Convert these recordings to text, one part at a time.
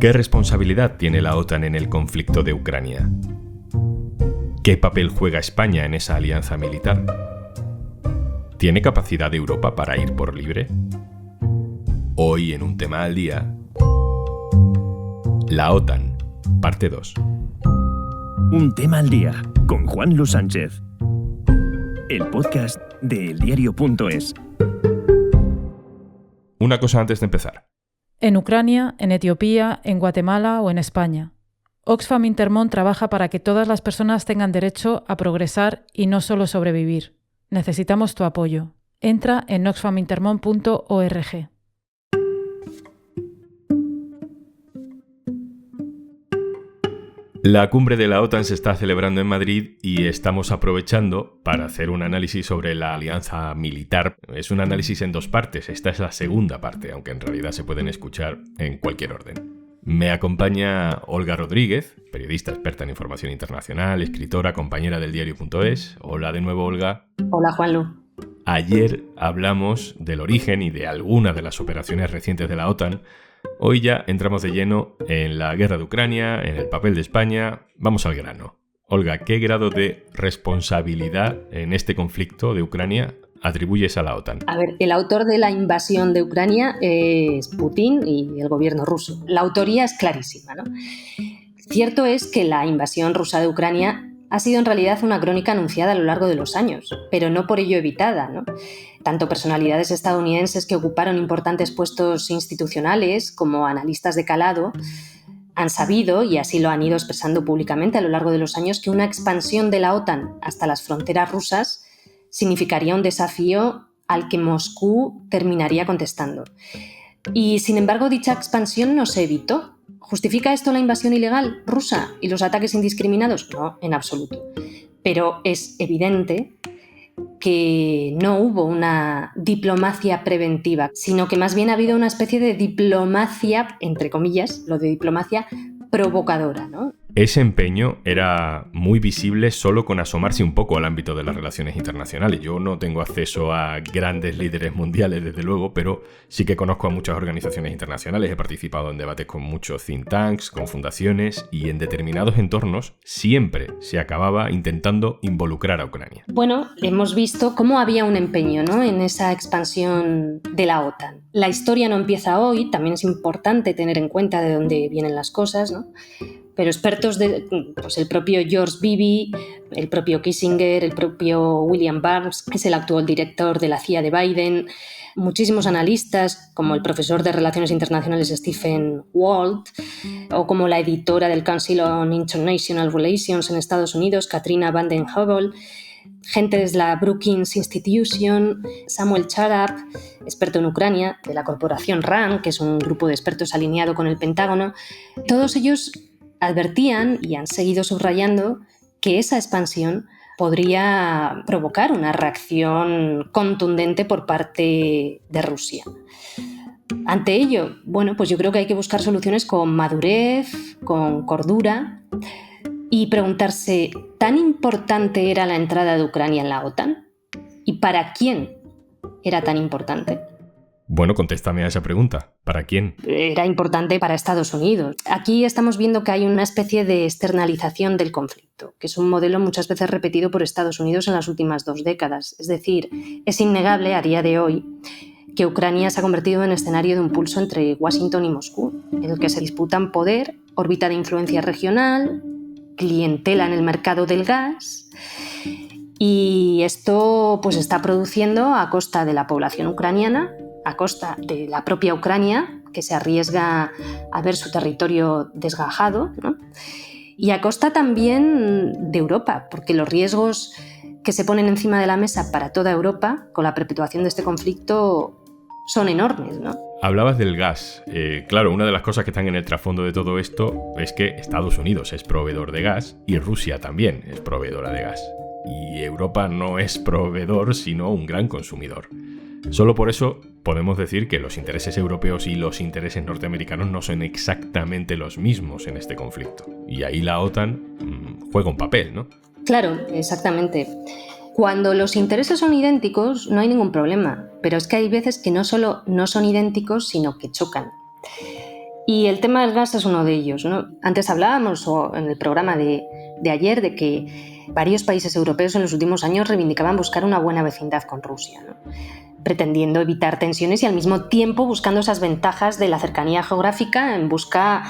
¿Qué responsabilidad tiene la OTAN en el conflicto de Ucrania? ¿Qué papel juega España en esa alianza militar? ¿Tiene capacidad Europa para ir por libre? Hoy en Un Tema al Día, la OTAN, parte 2. Un Tema al Día, con Juan Luis Sánchez. El podcast de eldiario.es. Una cosa antes de empezar. En Ucrania, en Etiopía, en Guatemala o en España. Oxfam Intermón trabaja para que todas las personas tengan derecho a progresar y no solo sobrevivir. Necesitamos tu apoyo. Entra en oxfamintermon.org. La cumbre de la OTAN se está celebrando en Madrid y estamos aprovechando para hacer un análisis sobre la alianza militar. Es un análisis en dos partes, esta es la segunda parte, aunque en realidad se pueden escuchar en cualquier orden. Me acompaña Olga Rodríguez, periodista experta en información internacional, escritora, compañera del diario.es. Hola de nuevo, Olga. Hola, Juanlu. Ayer hablamos del origen y de algunas de las operaciones recientes de la OTAN. Hoy ya entramos de lleno en la guerra de Ucrania, en el papel de España. Vamos al grano. Olga, ¿qué grado de responsabilidad en este conflicto de Ucrania atribuyes a la OTAN? A ver, el autor de la invasión de Ucrania es Putin y el gobierno ruso. La autoría es clarísima, ¿no? Cierto es que la invasión rusa de Ucrania ha sido en realidad una crónica anunciada a lo largo de los años, pero no por ello evitada, ¿no? Tanto personalidades estadounidenses que ocuparon importantes puestos institucionales como analistas de calado han sabido, y así lo han ido expresando públicamente a lo largo de los años, que una expansión de la OTAN hasta las fronteras rusas significaría un desafío al que Moscú terminaría contestando. Y, sin embargo, dicha expansión no se evitó. ¿Justifica esto la invasión ilegal rusa y los ataques indiscriminados? No, en absoluto. Pero es evidente que no hubo una diplomacia preventiva, sino que más bien ha habido una especie de diplomacia, entre comillas, lo de diplomacia provocadora, ¿no? Ese empeño era muy visible solo con asomarse un poco al ámbito de las relaciones internacionales. Yo no tengo acceso a grandes líderes mundiales, desde luego, pero sí que conozco a muchas organizaciones internacionales. He participado en debates con muchos think tanks, con fundaciones, y en determinados entornos siempre se acababa intentando involucrar a Ucrania. Bueno, hemos visto cómo había un empeño, ¿no?, en esa expansión de la OTAN. La historia no empieza hoy, también es importante tener en cuenta de dónde vienen las cosas, ¿no? Pero expertos pues el propio George Bibby, el propio Kissinger, el propio William Burns, que es el actual director de la CIA de Biden, muchísimos analistas, como el profesor de Relaciones Internacionales Stephen Walt, o como la editora del Council on International Relations en Estados Unidos, Katrina vanden Heuvel, gente desde la Brookings Institution, Samuel Charap, experto en Ucrania, de la corporación RAND, que es un grupo de expertos alineado con el Pentágono. Todos ellos advertían y han seguido subrayando que esa expansión podría provocar una reacción contundente por parte de Rusia. Ante ello, bueno, pues yo creo que hay que buscar soluciones con madurez, con cordura y preguntarse, ¿tan importante era la entrada de Ucrania en la OTAN? ¿Y para quién era tan importante? Bueno, contéstame a esa pregunta. ¿Para quién? Era importante para Estados Unidos. Aquí estamos viendo que hay una especie de externalización del conflicto, que es un modelo muchas veces repetido por Estados Unidos en las últimas 2 décadas. Es decir, es innegable a día de hoy que Ucrania se ha convertido en escenario de un pulso entre Washington y Moscú, en el que se disputan poder, órbita de influencia regional, clientela en el mercado del gas. Y esto pues está produciendo a costa de la población ucraniana, a costa de la propia Ucrania, que se arriesga a ver su territorio desgajado, ¿no? Y a costa también de Europa, porque los riesgos que se ponen encima de la mesa para toda Europa con la perpetuación de este conflicto son enormes, ¿no? Hablabas del gas. Claro, una de las cosas que están en el trasfondo de todo esto es que Estados Unidos es proveedor de gas y Rusia también es proveedora de gas. Y Europa no es proveedor, sino un gran consumidor. Solo por eso podemos decir que los intereses europeos y los intereses norteamericanos no son exactamente los mismos en este conflicto. Y ahí la OTAN juega un papel, ¿no? Claro, exactamente. Cuando los intereses son idénticos no hay ningún problema, pero es que hay veces que no solo no son idénticos, sino que chocan. Y el tema del gas es uno de ellos, ¿no? Antes hablábamos en el programa de ayer de que varios países europeos en los últimos años reivindicaban buscar una buena vecindad con Rusia, ¿no? Pretendiendo evitar tensiones y al mismo tiempo buscando esas ventajas de la cercanía geográfica en busca,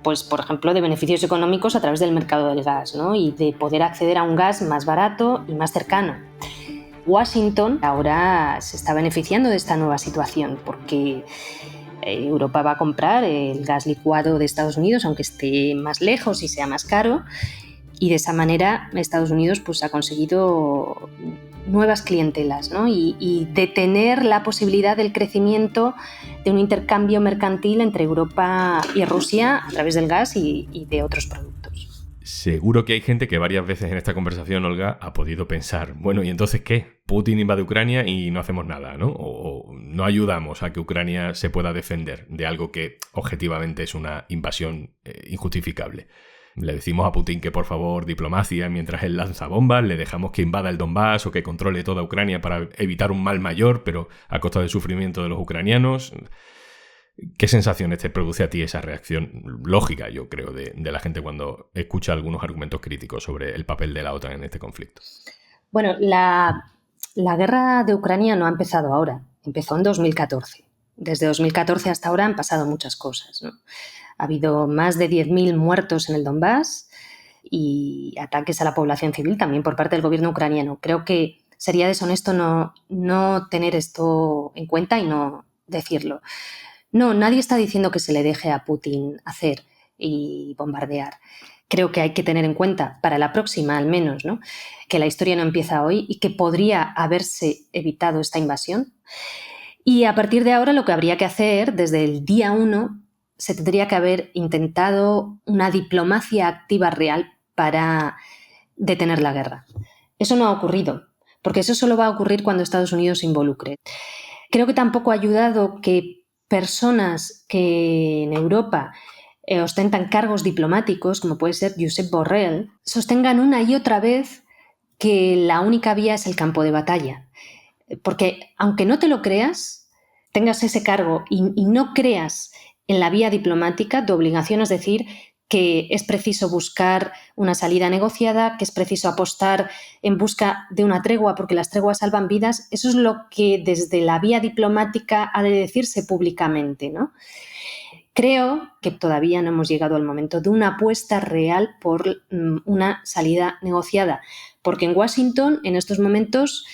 pues, por ejemplo, de beneficios económicos a través del mercado del gas, ¿no? Y de poder acceder a un gas más barato y más cercano. Washington ahora se está beneficiando de esta nueva situación porque Europa va a comprar el gas licuado de Estados Unidos, aunque esté más lejos y sea más caro, y de esa manera Estados Unidos pues, ha conseguido nuevas clientelas, ¿no? y detener la posibilidad del crecimiento de un intercambio mercantil entre Europa y Rusia a través del gas y de otros productos. Seguro que hay gente que varias veces en esta conversación, Olga, ha podido pensar, bueno, ¿y entonces qué? Putin invade Ucrania y no hacemos nada, ¿no? O no ayudamos a que Ucrania se pueda defender de algo que objetivamente es una invasión injustificable. Le decimos a Putin que por favor diplomacia mientras él lanza bombas, le dejamos que invada el Donbass o que controle toda Ucrania para evitar un mal mayor, pero a costa del sufrimiento de los ucranianos. ¿Qué sensaciones te produce a ti esa reacción lógica, yo creo, de la gente cuando escucha algunos argumentos críticos sobre el papel de la OTAN en este conflicto? Bueno, la guerra de Ucrania no ha empezado ahora, empezó en 2014. Desde 2014 hasta ahora han pasado muchas cosas, ¿no? Ha habido más de 10.000 muertos en el Donbass y ataques a la población civil también por parte del gobierno ucraniano. Creo que sería deshonesto no tener esto en cuenta y no decirlo. No, nadie está diciendo que se le deje a Putin hacer y bombardear. Creo que hay que tener en cuenta, para la próxima al menos, ¿no?, que la historia no empieza hoy y que podría haberse evitado esta invasión. Y a partir de ahora lo que habría que hacer, desde el día 1, se tendría que haber intentado una diplomacia activa real para detener la guerra. Eso no ha ocurrido, porque eso solo va a ocurrir cuando Estados Unidos se involucre. Creo que tampoco ha ayudado que personas que en Europa ostentan cargos diplomáticos, como puede ser Josep Borrell, sostengan una y otra vez que la única vía es el campo de batalla. Porque aunque no te lo creas, tengas ese cargo y no creas en la vía diplomática, tu obligación es decir que es preciso buscar una salida negociada, que es preciso apostar en busca de una tregua porque las treguas salvan vidas. Eso es lo que desde la vía diplomática ha de decirse públicamente, ¿no? Creo que todavía no hemos llegado al momento de una apuesta real por una salida negociada, porque en Washington en estos momentos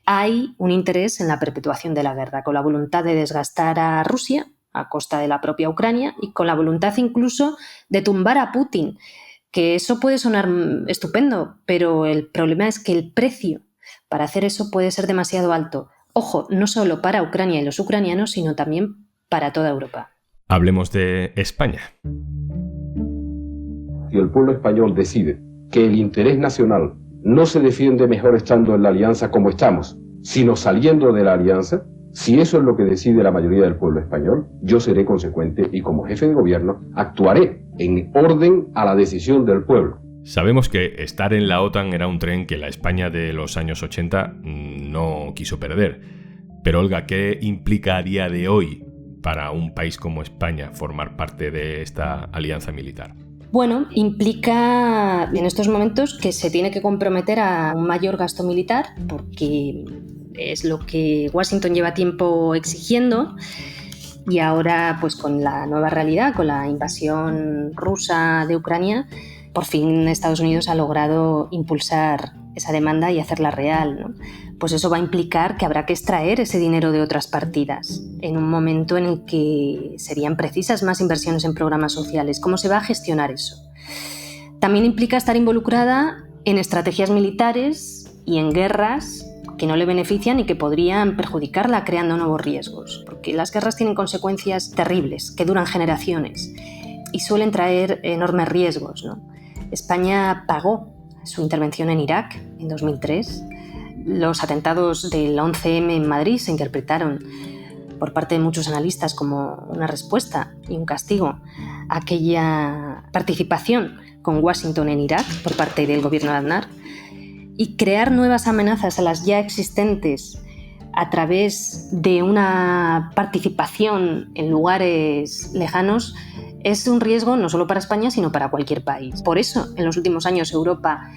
hay un interés en la perpetuación de la guerra, con la voluntad de desgastar a Rusia a costa de la propia Ucrania y con la voluntad incluso de tumbar a Putin, que eso puede sonar estupendo, pero el problema es que el precio para hacer eso puede ser demasiado alto. Ojo, no solo para Ucrania y los ucranianos, sino también para toda Europa. Hablemos de España. Si el pueblo español decide que el interés nacional no se defiende mejor estando en la alianza como estamos, sino saliendo de la alianza, si eso es lo que decide la mayoría del pueblo español, yo seré consecuente y como jefe de gobierno actuaré en orden a la decisión del pueblo. Sabemos que estar en la OTAN era un tren que la España de los años 80 no quiso perder. Pero Olga, ¿qué implica a día de hoy para un país como España formar parte de esta alianza militar? Bueno, implica en estos momentos que se tiene que comprometer a un mayor gasto militar porque es lo que Washington lleva tiempo exigiendo y ahora pues con la nueva realidad, con la invasión rusa de Ucrania, por fin Estados Unidos ha logrado impulsar esa demanda y hacerla real, ¿no? Pues eso va a implicar que habrá que extraer ese dinero de otras partidas en un momento en el que serían precisas más inversiones en programas sociales. ¿Cómo se va a gestionar eso? También implica estar involucrada en estrategias militares y en guerras que no le benefician y que podrían perjudicarla creando nuevos riesgos, porque las guerras tienen consecuencias terribles que duran generaciones y suelen traer enormes riesgos, ¿no? España pagó su intervención en Irak en 2003. Los atentados del 11M en Madrid se interpretaron por parte de muchos analistas como una respuesta y un castigo a aquella participación con Washington en Irak por parte del gobierno de Aznar. Y crear nuevas amenazas a las ya existentes a través de una participación en lugares lejanos es un riesgo no solo para España, sino para cualquier país. Por eso, en los últimos años, Europa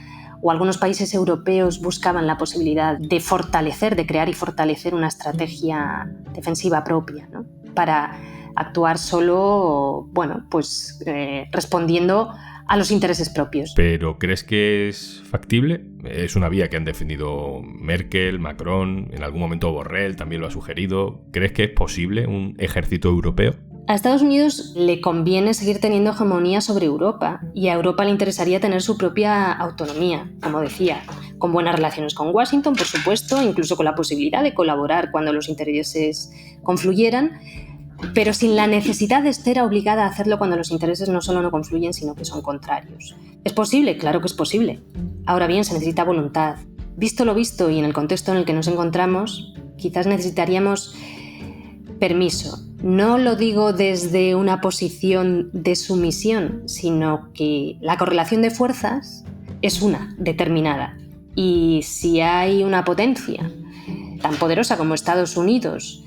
o algunos países europeos buscaban la posibilidad de fortalecer, de crear y fortalecer una estrategia defensiva propia, ¿no? Para actuar solo, respondiendo a los intereses propios. ¿Pero crees que es factible? Es una vía que han defendido Merkel, Macron, en algún momento Borrell también lo ha sugerido. ¿Crees que es posible un ejército europeo? A Estados Unidos le conviene seguir teniendo hegemonía sobre Europa y a Europa le interesaría tener su propia autonomía, como decía, con buenas relaciones con Washington, por supuesto, incluso con la posibilidad de colaborar cuando los intereses confluyeran, pero sin la necesidad de estar obligada a hacerlo cuando los intereses no solo no confluyen, sino que son contrarios. ¿Es posible? Claro que es posible. Ahora bien, se necesita voluntad. Visto lo visto y en el contexto en el que nos encontramos, quizás necesitaríamos permiso. No lo digo desde una posición de sumisión, sino que la correlación de fuerzas es una determinada. Y si hay una potencia tan poderosa como Estados Unidos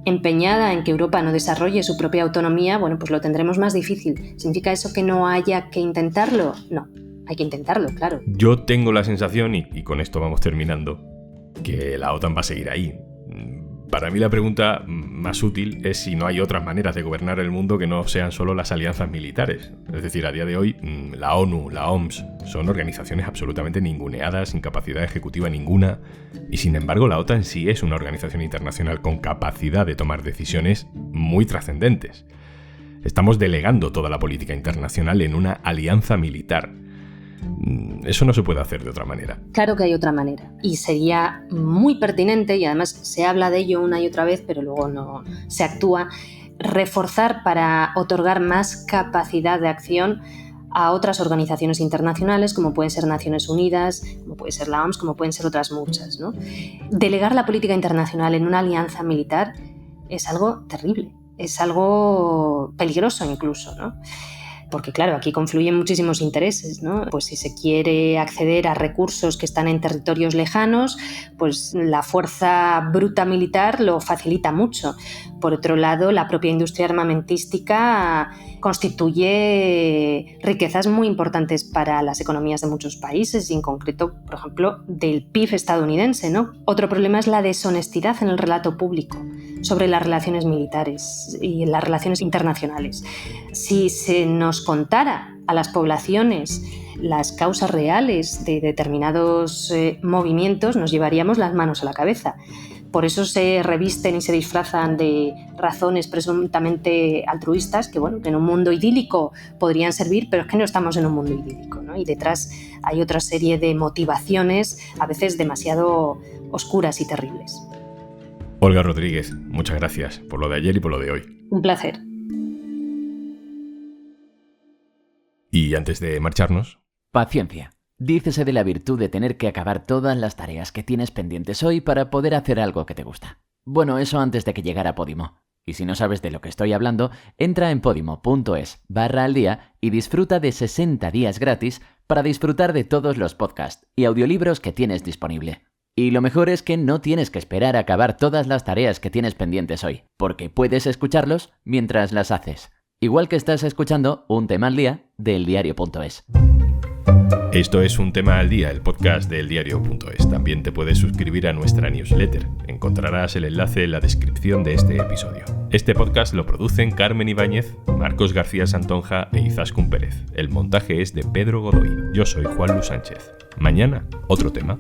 empeñada en que Europa no desarrolle su propia autonomía, pues lo tendremos más difícil. ¿Significa eso que no haya que intentarlo? No, hay que intentarlo, claro. Yo tengo la sensación, y con esto vamos terminando, que la OTAN va a seguir ahí. Para mí la pregunta más útil es si no hay otras maneras de gobernar el mundo que no sean solo las alianzas militares. Es decir, a día de hoy, la ONU, la OMS, son organizaciones absolutamente ninguneadas, sin capacidad ejecutiva ninguna, y sin embargo la OTAN sí es una organización internacional con capacidad de tomar decisiones muy trascendentes. Estamos delegando toda la política internacional en una alianza militar. Eso no se puede hacer de otra manera. Claro que hay otra manera y sería muy pertinente, y además se habla de ello una y otra vez, pero luego no se actúa, reforzar para otorgar más capacidad de acción a otras organizaciones internacionales, como pueden ser Naciones Unidas, como puede ser la OMS, como pueden ser otras muchas, ¿no? Delegar la política internacional en una alianza militar es algo terrible, es algo peligroso incluso, ¿no? Porque claro, aquí confluyen muchísimos intereses, ¿no? Pues si se quiere acceder a recursos que están en territorios lejanos, pues la fuerza bruta militar lo facilita mucho. Por otro lado, la propia industria armamentística constituye riquezas muy importantes para las economías de muchos países y en concreto, por ejemplo, del PIB estadounidense, ¿no? Otro problema es la deshonestidad en el relato público sobre las relaciones militares y las relaciones internacionales. Si se nos contara a las poblaciones las causas reales de determinados movimientos, nos llevaríamos las manos a la cabeza. Por eso se revisten y se disfrazan de razones presuntamente altruistas que, que en un mundo idílico podrían servir, pero es que no estamos en un mundo idílico, ¿no? Y detrás hay otra serie de motivaciones, a veces demasiado oscuras y terribles. Olga Rodríguez, muchas gracias por lo de ayer y por lo de hoy. Un placer. Y antes de marcharnos... Paciencia. Dícese de la virtud de tener que acabar todas las tareas que tienes pendientes hoy para poder hacer algo que te gusta. Bueno, eso antes de que llegara Podimo. Y si no sabes de lo que estoy hablando, entra en podimo.es/aldía y disfruta de 60 días gratis para disfrutar de todos los podcasts y audiolibros que tienes disponible. Y lo mejor es que no tienes que esperar a acabar todas las tareas que tienes pendientes hoy, porque puedes escucharlos mientras las haces. Igual que estás escuchando Un tema al día de eldiario.es. Esto es Un tema al día, el podcast de eldiario.es. También te puedes suscribir a nuestra newsletter. Encontrarás el enlace en la descripción de este episodio. Este podcast lo producen Carmen Ibáñez, Marcos García Santonja e Izaskun Pérez. El montaje es de Pedro Godoy. Yo soy Juan Luis Sánchez. Mañana, otro tema.